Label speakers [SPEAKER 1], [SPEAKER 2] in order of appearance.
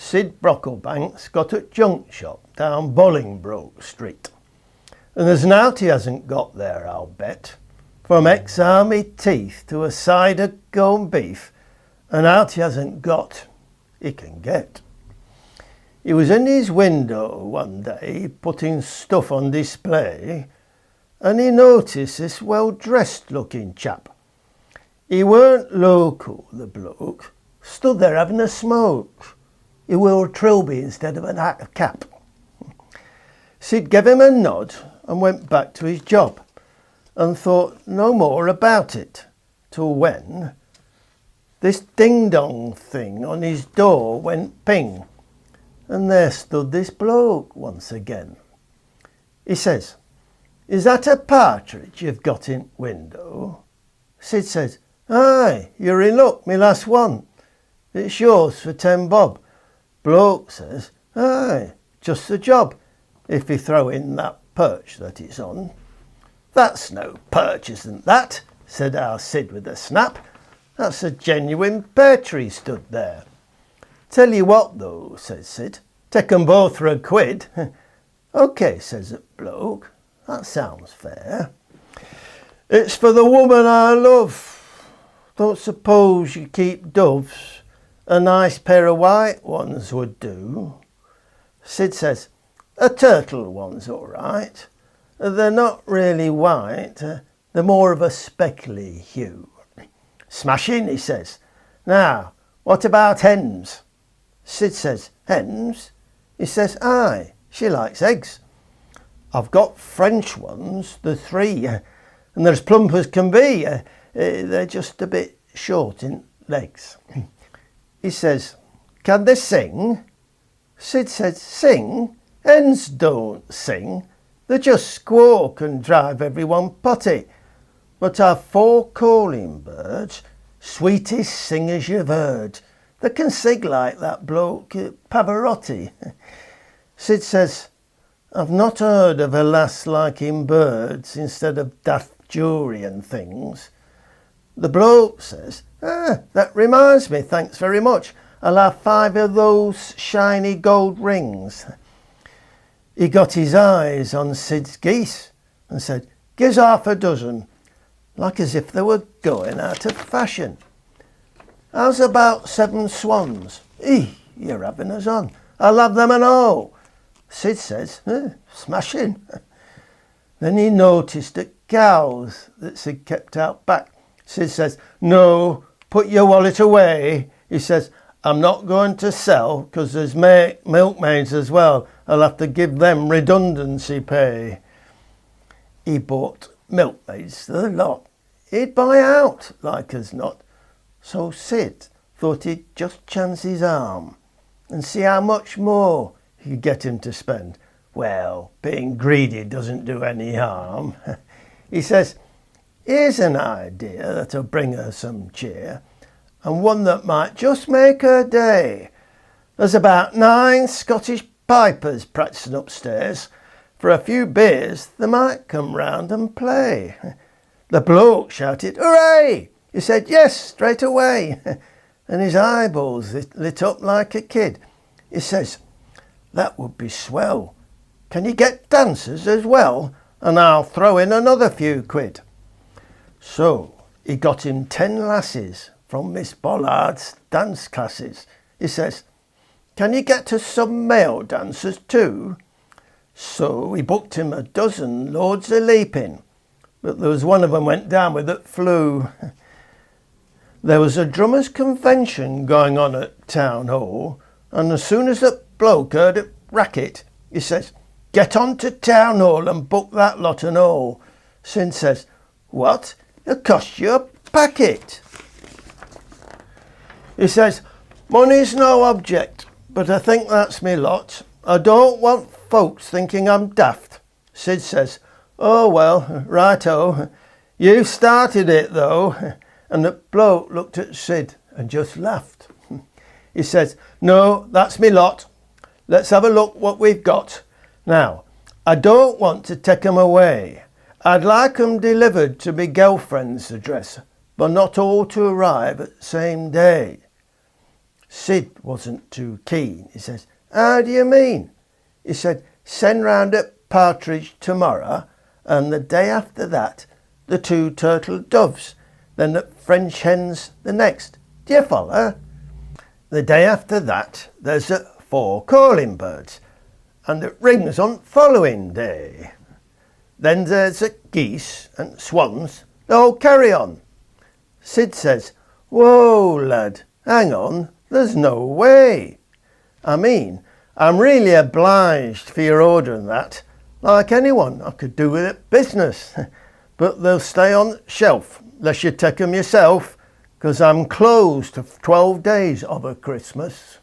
[SPEAKER 1] Sid Brocklebank's got a junk shop down Bolingbroke Street. And there's nowt he hasn't got there, I'll bet. From ex-army teeth to a side of corned beef, and out he hasn't got, he can get. He was in his window one day putting stuff on display, and he noticed this well-dressed looking chap. He weren't local, the bloke, stood there having a smoke. He wore a trilby instead of an hat of cap. Sid gave him a nod and went back to his job and thought no more about it till when this ding-dong thing on his door went ping, and there stood this bloke once again. He says, "Is that a partridge you've got in window?" Sid says, "Aye, you're in luck, me last one. It's yours for 10 bob. Bloke says, "Aye, just the job, if you throw in that perch that it's on." "That's no perch, isn't that?" said our Sid with a snap. "That's a genuine pear tree stood there." "Tell you what though," says Sid, "take 'em both for a quid." "OK," says the bloke, "that sounds fair. It's for the woman I love. Don't suppose you keep doves? A nice pair of white ones would do." Sid says, "A turtle one's all right. They're not really white, they're more of a speckly hue." "Smashing," he says. "Now, what about hens?" Sid says, "Hens?" He says, "Aye, she likes eggs. I've got French ones, the 3, and they're as plump as can be. They're just a bit short in legs." He says, "Can they sing?" Sid says, "Sing? Hens don't sing. They just squawk and drive everyone potty. But I've 4 calling birds, sweetest singers you've heard. They can sing like that bloke Pavarotti." Sid says, "I've not heard of a lass liking birds instead of daft jewellery and things." The bloke says, "That reminds me, thanks very much. I'll have 5 of those shiny gold rings." He got his eyes on Sid's geese and said, "Gives half a dozen," like as if they were going out of fashion. "How's about 7 swans?" "You're having us on. I'll have them and all." Sid says, "Smashing." Then he noticed that cows that Sid kept out back. Sid says, "No, put your wallet away." He says, "I'm not going to sell because there's milkmaids as well. I'll have to give them redundancy pay." He bought milkmaids the lot. He'd buy out like as not. So Sid thought he'd just chance his arm and see how much more he could get him to spend. Well, being greedy doesn't do any harm. He says, "Here's an idea that'll bring her some cheer, and one that might just make her day. There's about 9 Scottish pipers practising upstairs. For a few beers they might come round and play." The bloke shouted, "Hooray!" He said, "Yes, straight away." And his eyeballs lit up like a kid. He says, "That would be swell. Can you get dancers as well? And I'll throw in another few quid." So he got him 10 lasses from Miss Bollard's dance classes. He says, "Can you get us some male dancers too?" So he booked him a dozen loads of leaping, but there was one of them went down with it flu. There was a drummers' convention going on at Town Hall, and as soon as the bloke heard it racket, he says, "Get on to Town Hall and book that lot and all." Sid says, "What? It'll cost you a packet." He says, "Money's no object, but I think that's me lot. I don't want folks thinking I'm daft." Sid says, "Oh well, righto. You started it though." And the bloke looked at Sid and just laughed. He says, "No, that's me lot. Let's have a look what we've got. Now, I don't want to take 'em away. I'd like 'em delivered to me girlfriend's address, but not all to arrive at the same day." Sid wasn't too keen. He says, "How do you mean?" He said, "Send round a partridge tomorrow, and the day after that, the 2 turtle doves, then the French hens the next. Do you follow? The day after that, there's 4 calling birds, and it rings on following day. Then there's geese and swans. Oh, carry on." Sid says, "Whoa, lad, hang on, there's no way. I mean, I'm really obliged for your ordering that. Like anyone, I could do with it business. But they'll stay on shelf, unless you take 'em yourself, 'cause I'm closed for 12 days of a Christmas."